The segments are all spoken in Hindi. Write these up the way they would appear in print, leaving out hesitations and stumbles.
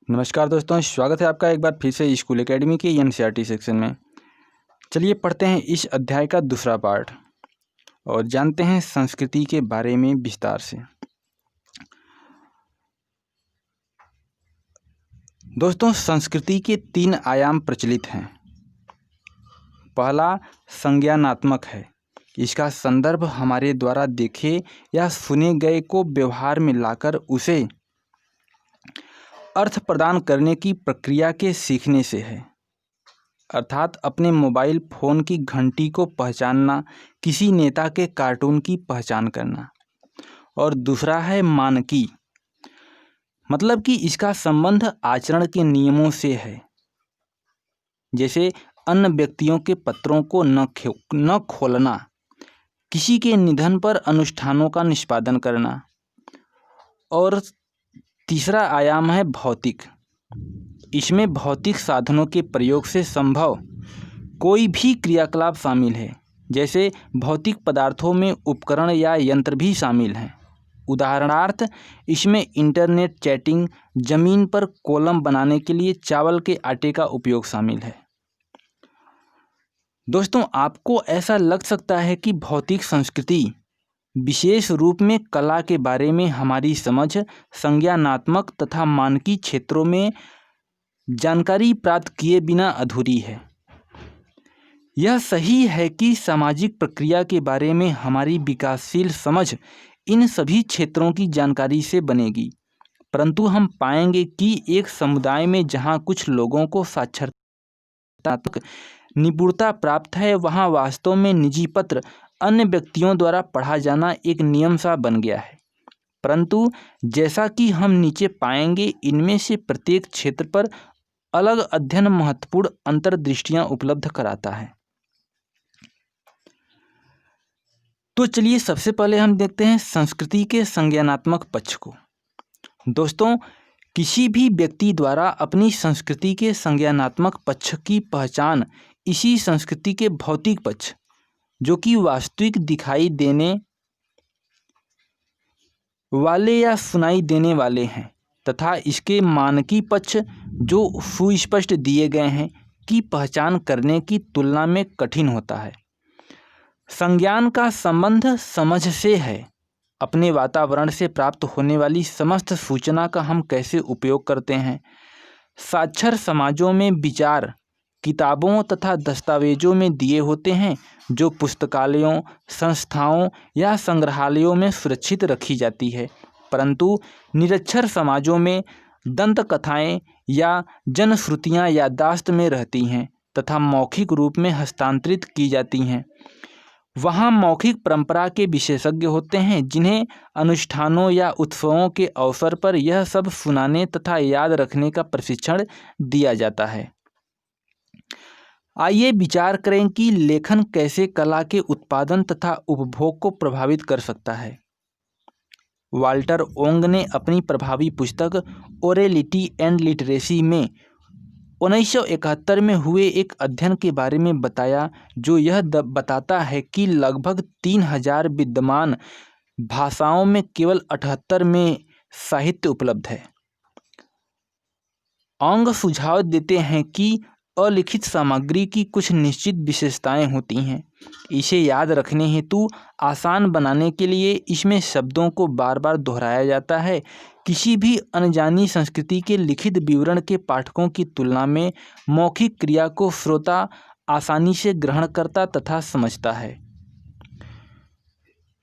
नमस्कार दोस्तों, स्वागत है आपका एक बार फिर से स्कूल एकेडमी के एनसीईआरटी सेक्शन में। चलिए पढ़ते हैं इस अध्याय का दूसरा पार्ट और जानते हैं संस्कृति के बारे में विस्तार से। दोस्तों, संस्कृति के 3 आयाम प्रचलित हैं। पहला संज्ञानात्मक है। इसका संदर्भ हमारे द्वारा देखे या सुने गए को व्यवहार में लाकर उसे अर्थ प्रदान करने की प्रक्रिया के सीखने से है, अर्थात अपने मोबाइल फ़ोन की घंटी को पहचानना, किसी नेता के कार्टून की पहचान करना। और दूसरा है मानकी, मतलब कि इसका संबंध आचरण के नियमों से है, जैसे अन्य व्यक्तियों के पत्रों को न खोलना, किसी के निधन पर अनुष्ठानों का निष्पादन करना। और तीसरा आयाम है भौतिक। इसमें भौतिक साधनों के प्रयोग से संभव कोई भी क्रियाकलाप शामिल है, जैसे भौतिक पदार्थों में उपकरण या यंत्र भी शामिल हैं। उदाहरणार्थ, इसमें इंटरनेट चैटिंग, जमीन पर कॉलम बनाने के लिए चावल के आटे का उपयोग शामिल है। दोस्तों, आपको ऐसा लग सकता है कि भौतिक संस्कृति विशेष रूप में कला के बारे में हमारी समझ संज्ञानात्मक तथा मानकी क्षेत्रों में जानकारी प्राप्त किए बिना अधूरी है। यह सही है कि सामाजिक प्रक्रिया के बारे में हमारी विकासशील समझ इन सभी क्षेत्रों की जानकारी से बनेगी, परंतु हम पाएंगे कि एक समुदाय में जहां कुछ लोगों को साक्षरतात्मक निपुणता प्राप्त है, वहां वास्तव में निजी पत्र अन्य व्यक्तियों द्वारा पढ़ा जाना एक नियम सा बन गया है। परंतु जैसा कि हम नीचे पाएंगे, इनमें से प्रत्येक क्षेत्र पर अलग अध्ययन महत्वपूर्ण अंतर्दृष्टियां उपलब्ध कराता है। तो चलिए सबसे पहले हम देखते हैं संस्कृति के संज्ञानात्मक पक्ष को। दोस्तों, किसी भी व्यक्ति द्वारा अपनी संस्कृति के संज्ञानात्मक पक्ष की पहचान इसी संस्कृति के भौतिक पक्ष, जो कि वास्तविक दिखाई देने वाले या सुनाई देने वाले हैं, तथा इसके मानकी पक्ष जो सुस्पष्ट दिए गए हैं, की पहचान करने की तुलना में कठिन होता है। संज्ञान का संबंध समझ से है। अपने वातावरण से प्राप्त होने वाली समस्त सूचना का हम कैसे उपयोग करते हैं। साक्षर समाजों में विचार किताबों तथा दस्तावेजों में दिए होते हैं, जो पुस्तकालयों, संस्थाओं या संग्रहालयों में सुरक्षित रखी जाती है, परंतु निरक्षर समाजों में दंत कथाएँ या जनश्रुतियाँ याददाश्त में रहती हैं तथा मौखिक रूप में हस्तांतरित की जाती हैं। वहाँ मौखिक परंपरा के विशेषज्ञ होते हैं, जिन्हें अनुष्ठानों या उत्सवों के अवसर पर यह सब सुनाने तथा याद रखने का प्रशिक्षण दिया जाता है। आइए विचार करें कि लेखन कैसे कला के उत्पादन तथा उपभोग को प्रभावित कर सकता है। वाल्टर ओंग ने अपनी प्रभावी पुस्तक ओरेलिटी एंड लिटरेसी में 1971 में हुए एक अध्ययन के बारे में बताया, जो यह बताता है कि लगभग 3000 विद्यमान भाषाओं में केवल 78 में साहित्य उपलब्ध है। ओंग सुझाव देते हैं कि अलिखित सामग्री की कुछ निश्चित विशेषताएं होती हैं। इसे याद रखने हेतु आसान बनाने के लिए इसमें शब्दों को बार बार दोहराया जाता है। किसी भी अनजानी संस्कृति के लिखित विवरण के पाठकों की तुलना में मौखिक क्रिया को श्रोता आसानी से ग्रहण करता तथा समझता है।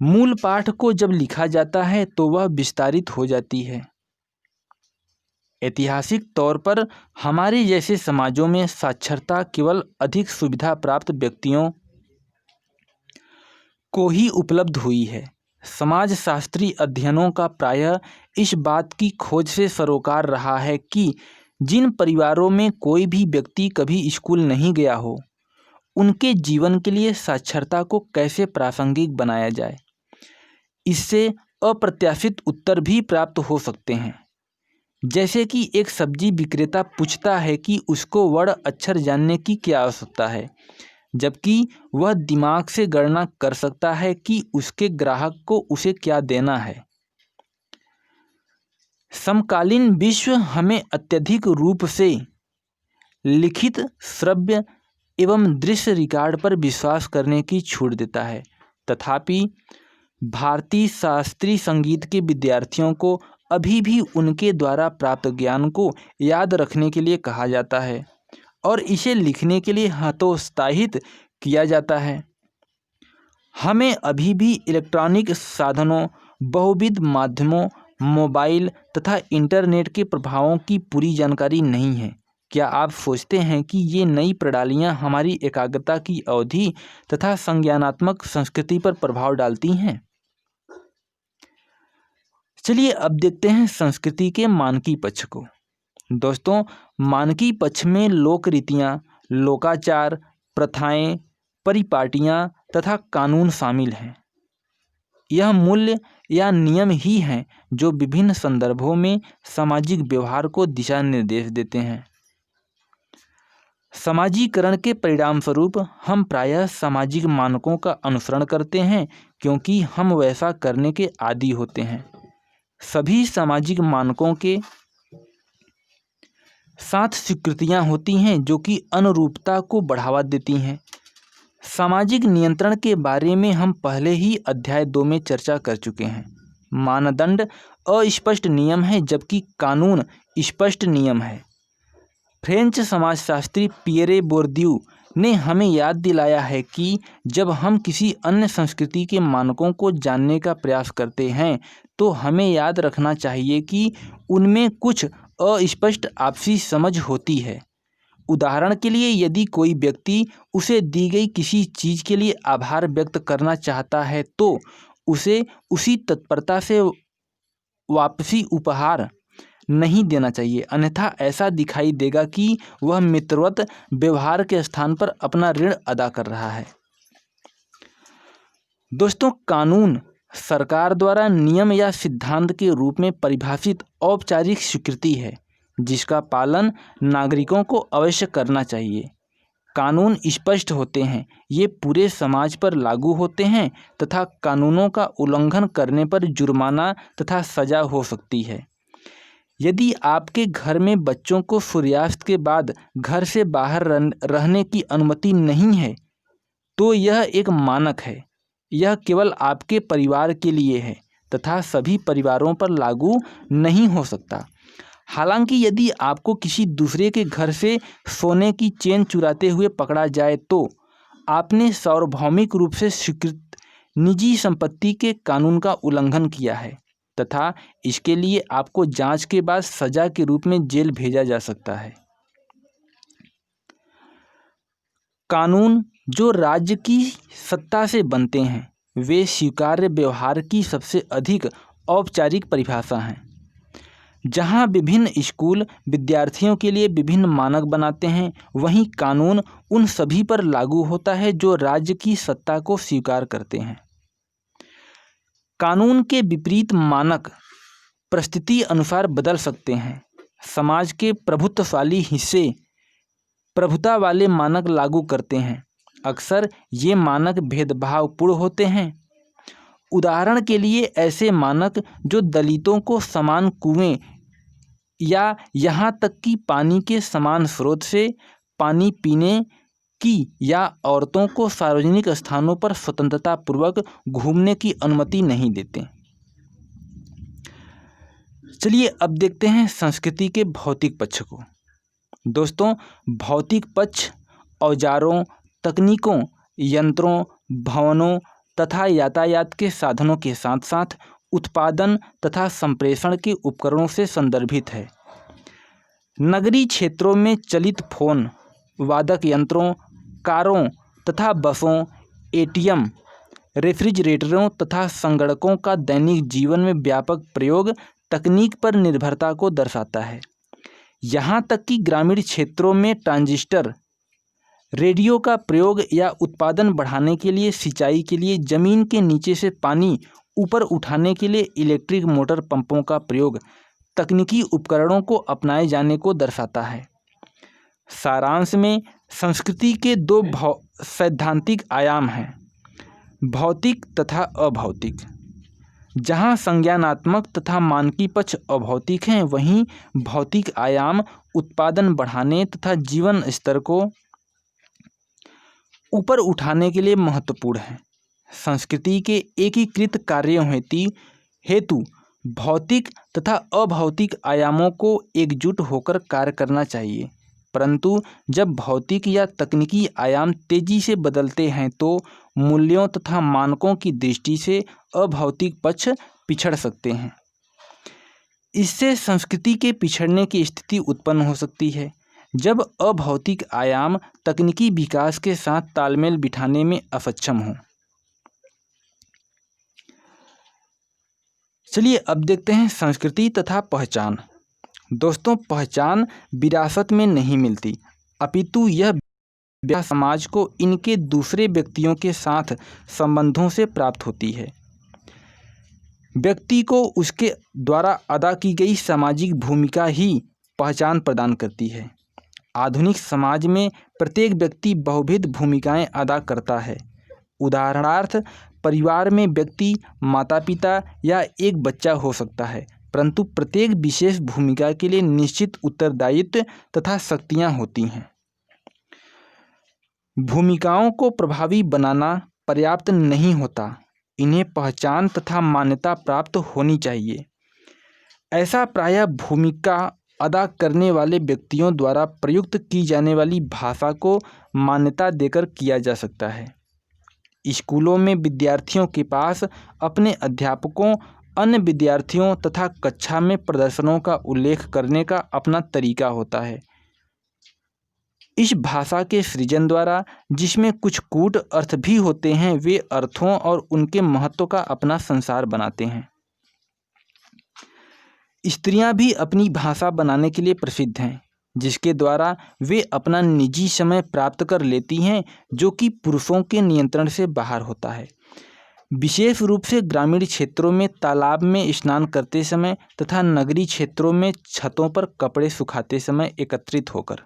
मूल पाठ को जब लिखा जाता है तो वह विस्तारित हो जाती है। ऐतिहासिक तौर पर हमारे जैसे समाजों में साक्षरता केवल अधिक सुविधा प्राप्त व्यक्तियों को ही उपलब्ध हुई है। समाजशास्त्री अध्ययनों का प्रायः इस बात की खोज से सरोकार रहा है कि जिन परिवारों में कोई भी व्यक्ति कभी स्कूल नहीं गया हो, उनके जीवन के लिए साक्षरता को कैसे प्रासंगिक बनाया जाए। इससे अप्रत्याशित उत्तर भी प्राप्त हो सकते हैं, जैसे कि एक सब्जी विक्रेता पूछता है कि उसको वर्ण अक्षर जानने की क्या आवश्यकता है, जबकि वह दिमाग से गणना कर सकता है कि उसके ग्राहक को उसे क्या देना है। समकालीन विश्व हमें अत्यधिक रूप से लिखित, श्रव्य एवं दृश्य रिकॉर्ड पर विश्वास करने की छूट देता है। तथापि भारतीय शास्त्रीय संगीत के विद्यार्थियों को अभी भी उनके द्वारा प्राप्त ज्ञान को याद रखने के लिए कहा जाता है और इसे लिखने के लिए हतोत्साहित किया जाता है। हमें अभी भी इलेक्ट्रॉनिक साधनों, बहुविध माध्यमों, मोबाइल तथा इंटरनेट के प्रभावों की पूरी जानकारी नहीं है। क्या आप सोचते हैं कि ये नई प्रणालियाँ हमारी एकाग्रता की अवधि तथा संज्ञानात्मक संस्कृति पर प्रभाव डालती हैं? चलिए अब देखते हैं संस्कृति के मानकी पक्ष को। दोस्तों, मानकी पक्ष में लोक रीतियाँ, लोकाचार, प्रथाएं, परिपाटियाँ तथा कानून शामिल हैं। यह मूल्य या नियम ही हैं जो विभिन्न संदर्भों में सामाजिक व्यवहार को दिशा निर्देश देते हैं। समाजीकरण के परिणामस्वरूप हम प्रायः सामाजिक मानकों का अनुसरण करते हैं क्योंकि हम वैसा करने के आदी होते हैं। सभी सामाजिक मानकों के साथ स्वीकृतियाँ होती हैं जो कि अनुरूपता को बढ़ावा देती हैं। सामाजिक नियंत्रण के बारे में हम पहले ही अध्याय 2 में चर्चा कर चुके हैं। मानदंड अस्पष्ट नियम है जबकि कानून स्पष्ट नियम है। फ्रेंच समाजशास्त्री पियरे बोर्दियू ने हमें याद दिलाया है कि जब हम किसी अन्य संस्कृति के मानकों को जानने का प्रयास करते हैं तो हमें याद रखना चाहिए कि उनमें कुछ अस्पष्ट आपसी समझ होती है। उदाहरण के लिए, यदि कोई व्यक्ति उसे दी गई किसी चीज़ के लिए आभार व्यक्त करना चाहता है तो उसे उसी तत्परता से वापसी उपहार नहीं देना चाहिए, अन्यथा ऐसा दिखाई देगा कि वह मित्रवत व्यवहार के स्थान पर अपना ऋण अदा कर रहा है। दोस्तों, कानून सरकार द्वारा नियम या सिद्धांत के रूप में परिभाषित औपचारिक स्वीकृति है जिसका पालन नागरिकों को अवश्य करना चाहिए। कानून स्पष्ट होते हैं, ये पूरे समाज पर लागू होते हैं तथा कानूनों का उल्लंघन करने पर जुर्माना तथा सजा हो सकती है। यदि आपके घर में बच्चों को सूर्यास्त के बाद घर से बाहर रहने की अनुमति नहीं है तो यह एक मानक है। यह केवल आपके परिवार के लिए है तथा सभी परिवारों पर लागू नहीं हो सकता। हालांकि यदि आपको किसी दूसरे के घर से सोने की चेन चुराते हुए पकड़ा जाए तो आपने सार्वभौमिक रूप से स्वीकृत निजी संपत्ति के कानून का उल्लंघन किया है तथा इसके लिए आपको जांच के बाद सजा के रूप में जेल भेजा जा सकता है। कानून जो राज्य की सत्ता से बनते हैं वे स्वीकार्य व्यवहार की सबसे अधिक औपचारिक परिभाषा हैं। जहां विभिन्न स्कूल विद्यार्थियों के लिए विभिन्न मानक बनाते हैं, वहीं कानून उन सभी पर लागू होता है जो राज्य की सत्ता को स्वीकार करते हैं। कानून के विपरीत मानक परिस्थिति अनुसार बदल सकते हैं। समाज के प्रभुत्वशाली हिस्से प्रभुता वाले मानक लागू करते हैं। अक्सर ये मानक भेदभावपूर्ण होते हैं। उदाहरण के लिए ऐसे मानक जो दलितों को समान कुएं या यहाँ तक कि पानी के समान स्रोत से पानी पीने की या औरतों को सार्वजनिक स्थानों पर स्वतंत्रता पूर्वक घूमने की अनुमति नहीं देते। चलिए अब देखते हैं संस्कृति के भौतिक पक्ष को। दोस्तों, भौतिक पक्ष औजारों, तकनीकों, यंत्रों, भवनों तथा यातायात के साधनों के साथ साथ उत्पादन तथा संप्रेषण के उपकरणों से संदर्भित है। नगरीय क्षेत्रों में चलित फोन, वादक यंत्रों, कारों तथा बसों, एटीएम, रेफ्रिजरेटरों तथा संगणकों का दैनिक जीवन में व्यापक प्रयोग तकनीक पर निर्भरता को दर्शाता है। यहाँ तक कि ग्रामीण क्षेत्रों में ट्रांजिस्टर, रेडियो का प्रयोग या उत्पादन बढ़ाने के लिए सिंचाई के लिए जमीन के नीचे से पानी ऊपर उठाने के लिए इलेक्ट्रिक मोटर पंपों का प्रयोग तकनीकी उपकरणों को अपनाए जाने को दर्शाता है। सारांश में संस्कृति के दो सैद्धांतिक आयाम हैं, भौतिक तथा अभौतिक। जहाँ संज्ञानात्मक तथा मानकी पक्ष अभौतिक हैं, वहीं भौतिक आयाम उत्पादन बढ़ाने तथा जीवन स्तर को ऊपर उठाने के लिए महत्वपूर्ण है। संस्कृति के एकीकृत कार्यों हेतु भौतिक तथा अभौतिक आयामों को एकजुट होकर कार्य करना चाहिए, परंतु जब भौतिक या तकनीकी आयाम तेजी से बदलते हैं तो मूल्यों तथा मानकों की दृष्टि से अभौतिक पक्ष पिछड़ सकते हैं। इससे संस्कृति के पिछड़ने की स्थिति उत्पन्न हो सकती है जब अभौतिक आयाम तकनीकी विकास के साथ तालमेल बिठाने में असक्षम हों। चलिए अब देखते हैं संस्कृति तथा पहचान। दोस्तों, पहचान विरासत में नहीं मिलती, अपितु यह समाज को इनके दूसरे व्यक्तियों के साथ संबंधों से प्राप्त होती है। व्यक्ति को उसके द्वारा अदा की गई सामाजिक भूमिका ही पहचान प्रदान करती है। आधुनिक समाज में प्रत्येक व्यक्ति बहुविध भूमिकाएं अदा करता है। उदाहरणार्थ, परिवार में व्यक्ति माता पिता या एक बच्चा हो सकता है, परंतु प्रत्येक विशेष भूमिका के लिए निश्चित उत्तरदायित्व तथा शक्तियां होती हैं। भूमिकाओं को प्रभावी बनाना पर्याप्त नहीं होता, इन्हें पहचान तथा मान्यता प्राप्त होनी चाहिए। ऐसा प्रायः भूमिका अदा करने वाले व्यक्तियों द्वारा प्रयुक्त की जाने वाली भाषा को मान्यता देकर किया जा सकता है। स्कूलों में विद्यार्थियों के पास अपने अध्यापकों, अन्य विद्यार्थियों तथा कक्षा में प्रदर्शनों का उल्लेख करने का अपना तरीका होता है। इस भाषा के सृजन द्वारा, जिसमें कुछ कूट अर्थ भी होते हैं, वे अर्थों और उनके महत्व का अपना संसार बनाते हैं। स्त्रियां भी अपनी भाषा बनाने के लिए प्रसिद्ध हैं, जिसके द्वारा वे अपना निजी समय प्राप्त कर लेती हैं, जो कि पुरुषों के नियंत्रण से बाहर होता है। विशेष रूप से ग्रामीण क्षेत्रों में तालाब में स्नान करते समय तथा नगरीय क्षेत्रों में छतों पर कपड़े सुखाते समय एकत्रित होकर।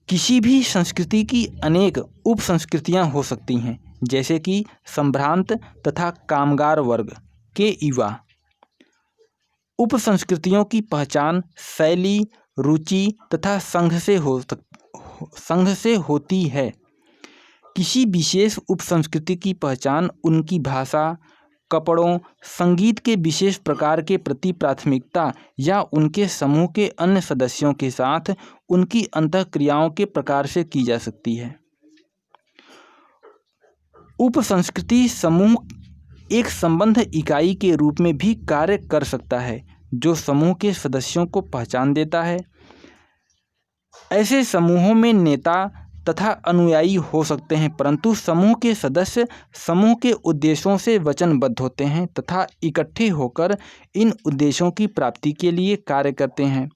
किसी भी संस्कृति की अनेक उप संस्कृतियाँ हो सकती हैं, जैसे कि संभ्रांत तथा कामगार वर्ग के युवा। उप संस्कृतियों की पहचान शैली, रुचि तथा संघ से होती है। किसी विशेष उप संस्कृति की पहचान उनकी भाषा, कपड़ों, संगीत के विशेष प्रकार के प्रति प्राथमिकता या उनके समूह के अन्य सदस्यों के साथ उनकी अंतःक्रियाओं के प्रकार से की जा सकती है। उप संस्कृति समूह एक संबंध इकाई के रूप में भी कार्य कर सकता है, जो समूह के सदस्यों को पहचान देता है। ऐसे समूहों में नेता तथा अनुयायी हो सकते हैं, परंतु समूह के सदस्य समूह के उद्देश्यों से वचनबद्ध होते हैं तथा इकट्ठे होकर इन उद्देश्यों की प्राप्ति के लिए कार्य करते हैं।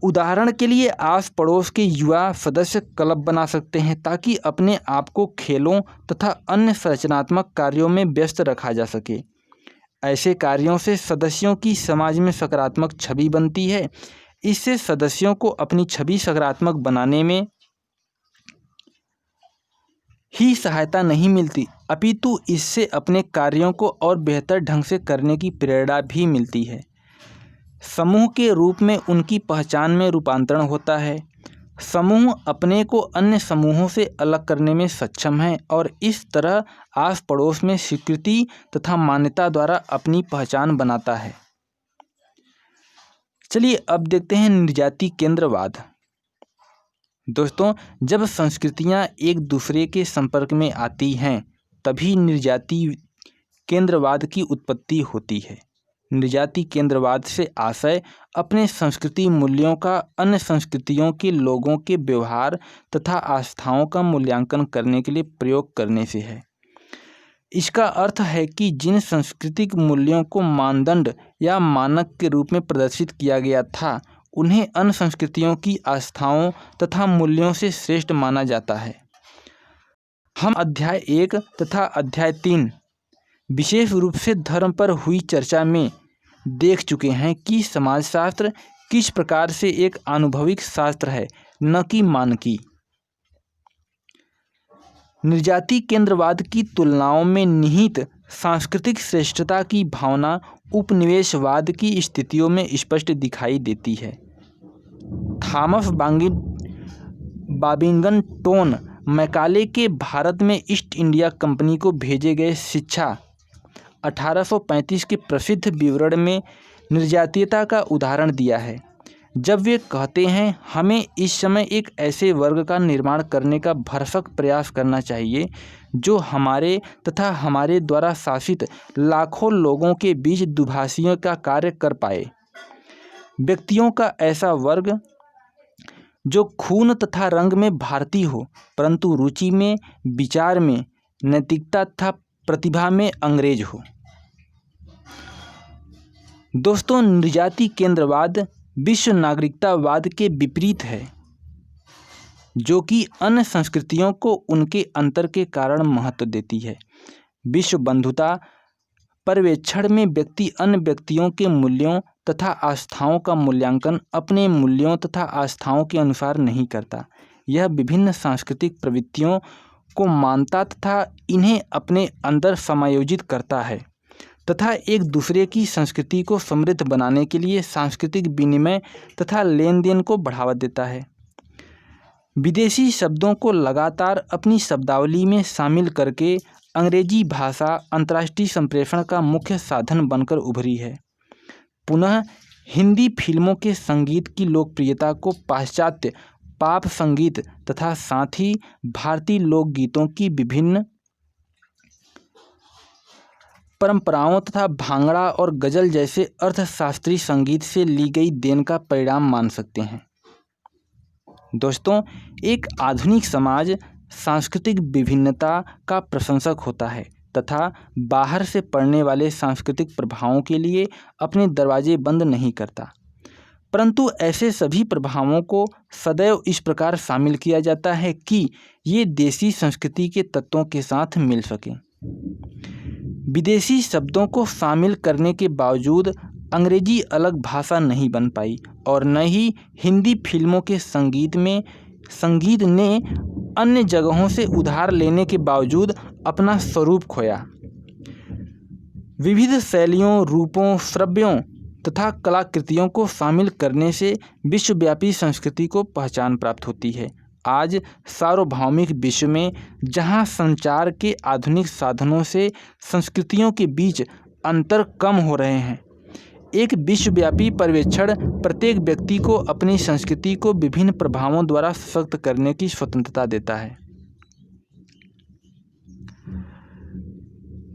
उदाहरण के लिए, आस पड़ोस के युवा सदस्य क्लब बना सकते हैं ताकि अपने आप को खेलों तथा अन्य रचनात्मक कार्यों में व्यस्त रखा जा सके। ऐसे कार्यों से सदस्यों की समाज में सकारात्मक छवि बनती है। इससे सदस्यों को अपनी छवि सकारात्मक बनाने में ही सहायता नहीं मिलती, अपितु इससे अपने कार्यों को और बेहतर ढंग से करने की प्रेरणा भी मिलती है। समूह के रूप में उनकी पहचान में रूपांतरण होता है। समूह अपने को अन्य समूहों से अलग करने में सक्षम है और इस तरह आस पड़ोस में स्वीकृति तथा मान्यता द्वारा अपनी पहचान बनाता है। चलिए अब देखते हैं निर्जाति केंद्रवाद। दोस्तों, जब संस्कृतियां एक दूसरे के संपर्क में आती हैं, तभी निर्जाति केंद्रवाद की उत्पत्ति होती है। निर्जाति केंद्रवाद से आशय अपने संस्कृति मूल्यों का अन्य संस्कृतियों के लोगों के व्यवहार तथा आस्थाओं का मूल्यांकन करने के लिए प्रयोग करने से है। इसका अर्थ है कि जिन सांस्कृतिक मूल्यों को मानदंड या मानक के रूप में प्रदर्शित किया गया था, उन्हें अन्य संस्कृतियों की आस्थाओं तथा मूल्यों से श्रेष्ठ माना जाता है। हम अध्याय 1 तथा अध्याय 3 विशेष रूप से धर्म पर हुई चर्चा में देख चुके हैं कि समाजशास्त्र किस प्रकार से एक अनुभविक शास्त्र है, न कि मानकी। निर्जाति केंद्रवाद की तुलनाओं में निहित सांस्कृतिक श्रेष्ठता की भावना उपनिवेशवाद की स्थितियों में स्पष्ट दिखाई देती है। थॉमस बाबिंगन टोन मैकाले के भारत में ईस्ट इंडिया कंपनी को भेजे गए शिक्षा 1835 के प्रसिद्ध विवरण में निर्जातीयता का उदाहरण दिया है, जब वे कहते हैं, हमें इस समय एक ऐसे वर्ग का निर्माण करने का भरसक प्रयास करना चाहिए जो हमारे तथा हमारे द्वारा शासित लाखों लोगों के बीच दुभाषियों का कार्य कर पाए। व्यक्तियों का ऐसा वर्ग जो खून तथा रंग में भारतीय हो, परंतु रुचि में, विचार में, नैतिकता तथा प्रतिभा में अंग्रेज हो। दोस्तों, निर्जाति केंद्रवाद विश्व नागरिकतावाद के विपरीत है, जो कि अन्य संस्कृतियों को उनके अंतर के कारण महत्व देती है। विश्व बंधुता पर्यवेक्षण में व्यक्ति अन्य व्यक्तियों के मूल्यों तथा आस्थाओं का मूल्यांकन अपने मूल्यों तथा आस्थाओं के अनुसार नहीं करता। यह विभिन्न सांस्कृतिक प्रवृत्तियों को मानता तथा इन्हें अपने अंदर समायोजित करता है तथा एक दूसरे की संस्कृति को समृद्ध बनाने के लिए सांस्कृतिक विनिमय तथा लेन देन को बढ़ावा देता है। विदेशी शब्दों को लगातार अपनी शब्दावली में शामिल करके अंग्रेजी भाषा अंतर्राष्ट्रीय संप्रेषण का मुख्य साधन बनकर उभरी है। पुनः हिंदी फिल्मों के संगीत की लोकप्रियता को पाश्चात्य पॉप संगीत तथा साथ ही भारतीय लोकगीतों की विभिन्न परंपराओं तथा भांगड़ा और गजल जैसे अर्थशास्त्रीय संगीत से ली गई देन का परिणाम मान सकते हैं। दोस्तों, एक आधुनिक समाज सांस्कृतिक विभिन्नता का प्रशंसक होता है तथा बाहर से पड़ने वाले सांस्कृतिक प्रभावों के लिए अपने दरवाजे बंद नहीं करता, परंतु ऐसे सभी प्रभावों को सदैव इस प्रकार शामिल किया जाता है कि ये देसी संस्कृति के तत्वों के साथ मिल सकें। विदेशी शब्दों को शामिल करने के बावजूद अंग्रेजी अलग भाषा नहीं बन पाई और न ही हिंदी फिल्मों के संगीत ने अन्य जगहों से उधार लेने के बावजूद अपना स्वरूप खोया। विविध शैलियों, रूपों, श्रव्यों तथा कलाकृतियों को शामिल करने से विश्वव्यापी संस्कृति को पहचान प्राप्त होती है। आज सार्वभौमिक विश्व में जहां संचार के आधुनिक साधनों से संस्कृतियों के बीच अंतर कम हो रहे हैं, एक विश्वव्यापी पर्यवेक्षण प्रत्येक व्यक्ति को अपनी संस्कृति को विभिन्न प्रभावों द्वारा सशक्त करने की स्वतंत्रता देता है।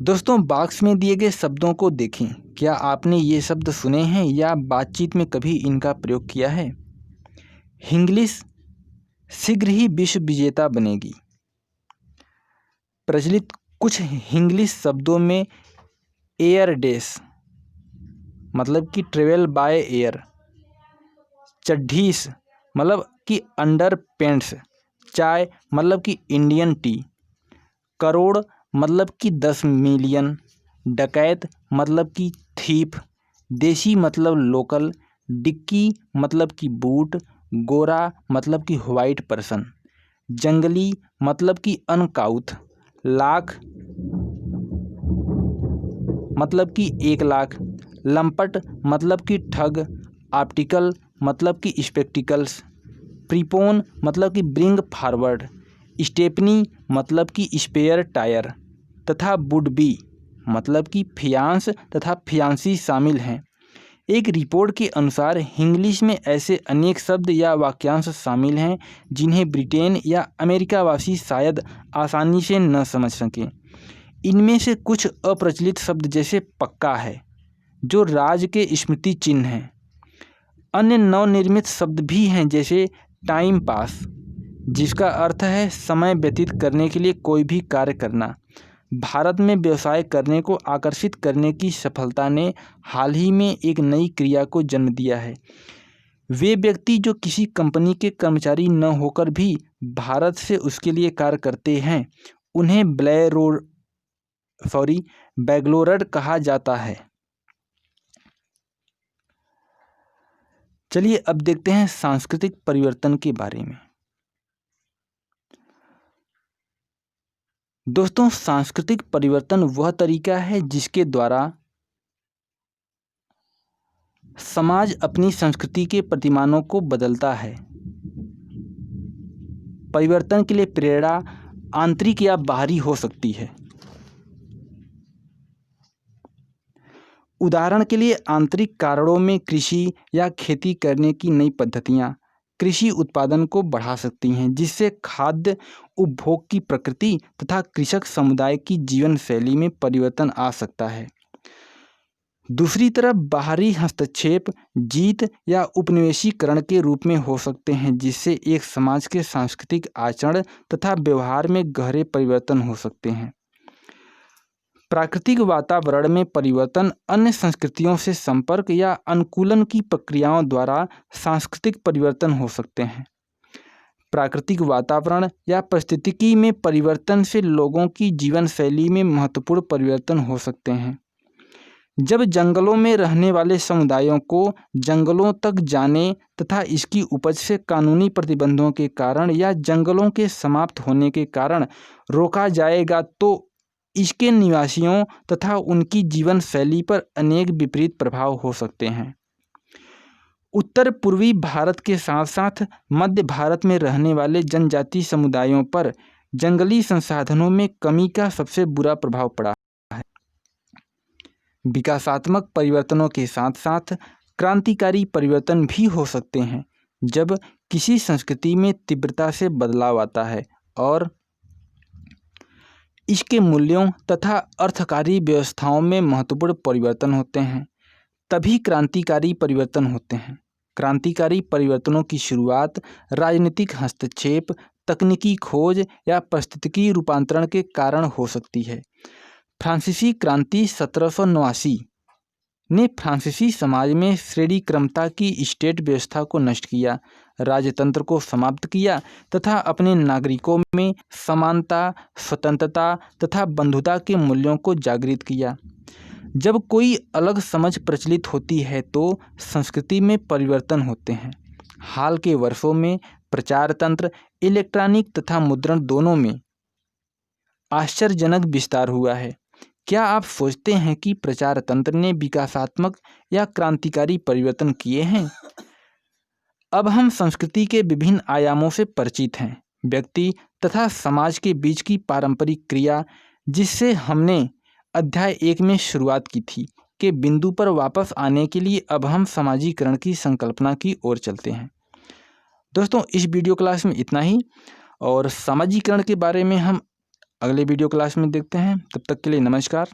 दोस्तों, बॉक्स में दिए गए शब्दों को देखें। क्या आपने ये शब्द सुने हैं या बातचीत में कभी इनका प्रयोग किया है? हिंग्लिश शीघ्र ही विश्व विजेता बनेगी। प्रचलित कुछ हिंग्लिश शब्दों में एयर डैश मतलब कि ट्रेवल बाय एयर, चड्ढीस मतलब कि अंडर पेंट्स, चाय मतलब कि इंडियन टी, करोड़ मतलब कि 10 मिलियन, डकैत मतलब कि थीप, देसी मतलब लोकल, डिक्की मतलब कि बूट, गोरा मतलब कि वाइट पर्सन, जंगली मतलब कि अनकाउथ, लाख मतलब कि 1 लाख, लंपट मतलब कि ठग, ऑप्टिकल मतलब कि स्पेक्टिकल्स, प्रीपोन मतलब कि ब्रिंग फॉरवर्ड, स्टेपनी मतलब कि स्पेयर टायर तथा वुड बी मतलब कि फियांस तथा फियांसी शामिल हैं। एक रिपोर्ट के अनुसार हिंग्लिश में ऐसे अनेक शब्द या वाक्यांश शामिल हैं जिन्हें ब्रिटेन या अमेरिका वासी शायद आसानी से न समझ सकें। इनमें से कुछ अप्रचलित शब्द जैसे पक्का है, जो राज के स्मृति चिन्ह हैं। अन्य नवनिर्मित शब्द भी हैं जैसे टाइम पास, जिसका अर्थ है समय व्यतीत करने के लिए कोई भी कार्य करना। भारत में व्यवसाय करने को आकर्षित करने की सफलता ने हाल ही में एक नई क्रिया को जन्म दिया है। वे व्यक्ति जो किसी कंपनी के कर्मचारी न होकर भी भारत से उसके लिए कार्य करते हैं, उन्हें बैगलोरड कहा जाता है। चलिए अब देखते हैं सांस्कृतिक परिवर्तन के बारे में। दोस्तों, सांस्कृतिक परिवर्तन वह तरीका है जिसके द्वारा समाज अपनी संस्कृति के प्रतिमानों को बदलता है। परिवर्तन के लिए प्रेरणा आंतरिक या बाहरी हो सकती है। उदाहरण के लिए आंतरिक कारणों में कृषि या खेती करने की नई पद्धतियाँ कृषि उत्पादन को बढ़ा सकती हैं, जिससे खाद्य उपभोग की प्रकृति तथा कृषक समुदाय की जीवन शैली में परिवर्तन आ सकता है। दूसरी तरफ बाहरी हस्तक्षेप जीत या उपनिवेशीकरण के रूप में हो सकते हैं, जिससे एक समाज के सांस्कृतिक आचरण तथा व्यवहार में गहरे परिवर्तन हो सकते हैं। प्राकृतिक वातावरण में परिवर्तन अन्य संस्कृतियों से संपर्क या अनुकूलन की प्रक्रियाओं द्वारा सांस्कृतिक परिवर्तन हो सकते हैं। प्राकृतिक वातावरण या पारिस्थितिकी में परिवर्तन से लोगों की जीवन शैली में महत्वपूर्ण परिवर्तन हो सकते हैं। जब जंगलों में रहने वाले समुदायों को जंगलों तक जाने तथा इसकी उपज से कानूनी प्रतिबंधों के कारण या जंगलों के समाप्त होने के कारण रोका जाएगा, तो इसके निवासियों तथा उनकी जीवन शैली पर अनेक विपरीत प्रभाव हो सकते हैं। उत्तर पूर्वी भारत के साथ साथ मध्य भारत में रहने वाले जनजातीय समुदायों पर जंगली संसाधनों में कमी का सबसे बुरा प्रभाव पड़ा है। विकासात्मक परिवर्तनों के साथ साथ क्रांतिकारी परिवर्तन भी हो सकते हैं, जब किसी संस्कृति में तीव्रता से बदलाव आता है और इसके मूल्यों तथा अर्थकारी व्यवस्थाओं में महत्वपूर्ण परिवर्तन होते हैं, तभी क्रांतिकारी परिवर्तन होते हैं। क्रांतिकारी परिवर्तनों की शुरुआत राजनीतिक हस्तक्षेप, तकनीकी खोज या पारिस्थितिकी रूपांतरण के कारण हो सकती है। फ्रांसीसी क्रांति 1789 ने फ्रांसीसी समाज में श्रेणी क्रमता की स्टेट व्यवस्था को नष्ट किया, राजतंत्र को समाप्त किया तथा अपने नागरिकों में समानता, स्वतंत्रता तथा बंधुता के मूल्यों को जागृत किया। जब कोई अलग समझ प्रचलित होती है तो संस्कृति में परिवर्तन होते हैं। हाल के वर्षों में प्रचार तंत्र, इलेक्ट्रॉनिक तथा मुद्रण दोनों में आश्चर्यजनक विस्तार हुआ है। क्या आप सोचते हैं कि प्रचार तंत्र ने विकासात्मक या क्रांतिकारी परिवर्तन किए हैं? अब हम संस्कृति के विभिन्न आयामों से परिचित हैं। व्यक्ति तथा समाज के बीच की पारंपरिक क्रिया, जिससे हमने अध्याय 1 में शुरुआत की थी, के बिंदु पर वापस आने के लिए अब हम सामाजिकरण की संकल्पना की ओर चलते हैं। दोस्तों, इस वीडियो क्लास में इतना ही, और सामाजिकरण के बारे में हम अगले वीडियो क्लास में देखते हैं। तब तक के लिए नमस्कार।